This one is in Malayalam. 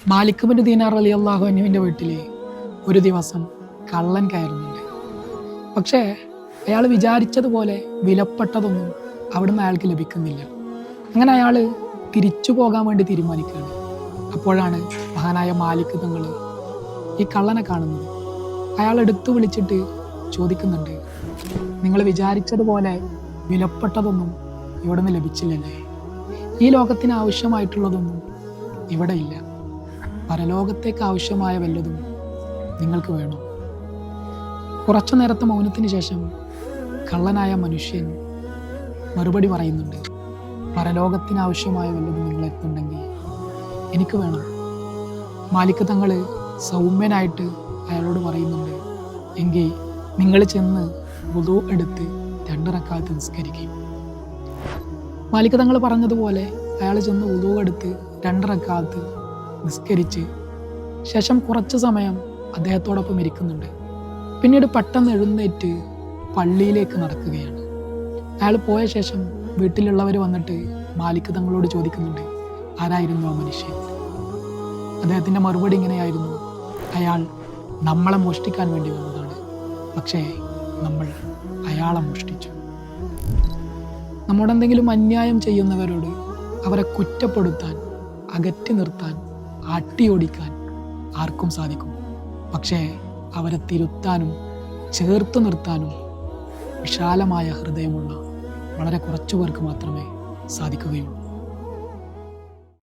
മാലിക് ബിൻ ദീനാർ റളിയല്ലാഹു അൻഹുവിൻ്റെ വീട്ടിൽ ഒരു ദിവസം കള്ളൻ കയറുന്നുണ്ട്. പക്ഷേ അയാൾ വിചാരിച്ചതുപോലെ വിലപ്പെട്ടതൊന്നും അവിടുന്ന് അയാൾക്ക് ലഭിക്കുന്നില്ല. അങ്ങനെ അയാൾ തിരിച്ചു പോകാൻ വേണ്ടി തീരുമാനിക്കുകയാണ്. അപ്പോഴാണ് മഹാനായ മാലിക് തങ്ങൾ ഈ കള്ളനെ കാണുന്നത്. അയാൾ എടുത്തു വിളിച്ചിട്ട് ചോദിക്കുന്നുണ്ട്, നിങ്ങൾ വിചാരിച്ചതുപോലെ വിലപ്പെട്ടതൊന്നും ഇവിടുന്ന് ലഭിച്ചില്ലല്ലേ? ഈ ലോകത്തിന് ആവശ്യമായിട്ടുള്ളതൊന്നും ഇവിടെ ഇല്ല. പരലോകത്തേക്ക് ആവശ്യമായ വല്ലതും നിങ്ങൾക്ക് വേണോ? കുറച്ചു നേരത്തെ മൗനത്തിന് ശേഷം കള്ളനായ മനുഷ്യൻ മറുപടി പറയുന്നുണ്ട്, പരലോകത്തിന് ആവശ്യമായ വല്ലതും നിങ്ങളെത്തുണ്ടെങ്കിൽ എനിക്ക് വേണം. മാലിക് തങ്ങൾ സൗമ്യനായിട്ട് അയാളോട് പറയുന്നുണ്ട്, എങ്കിൽ നിങ്ങൾ ചെന്ന് വുളു എടുത്ത് 2 റക്അത്ത് നിസ്കരിക്കും. മാലിക് തങ്ങൾ പറഞ്ഞതുപോലെ അയാൾ ചെന്ന് വുളു എടുത്ത് 2 റക്അത്ത് നിസ്കരിച്ച് ശേഷം കുറച്ച് സമയം അദ്ദേഹത്തോടൊപ്പം ഇരിക്കുന്നുണ്ട്. പിന്നീട് പെട്ടെന്ന് എഴുന്നേറ്റ് പള്ളിയിലേക്ക് നടക്കുകയാണ്. അയാൾ പോയ ശേഷം വീട്ടിലുള്ളവർ വന്നിട്ട് മാലിക് തങ്ങളോട് ചോദിക്കുന്നുണ്ട്, ആരായിരുന്നു ആ മനുഷ്യൻ? അദ്ദേഹത്തിൻ്റെ മറുപടി ഇങ്ങനെയായിരുന്നു, അയാൾ നമ്മളെ മോഷ്ടിക്കാൻ വേണ്ടി വന്നതാണ്, പക്ഷേ നമ്മൾ അയാളെ മോഷ്ടിച്ചു. നമ്മോടെന്തെങ്കിലും അന്യായം ചെയ്യുന്നവരോട് അവരെ കുറ്റപ്പെടുത്താൻ, അകറ്റി നിർത്താൻ, ആട്ടിയോടിക്കാൻ ആർക്കും സാധിക്കും. പക്ഷേ അവരെ തിരുത്താനും ചേർത്ത് നിർത്താനും വിശാലമായ ഹൃദയമുള്ള വളരെ കുറച്ചു പേർക്ക് മാത്രമേ സാധിക്കുകയുള്ളൂ.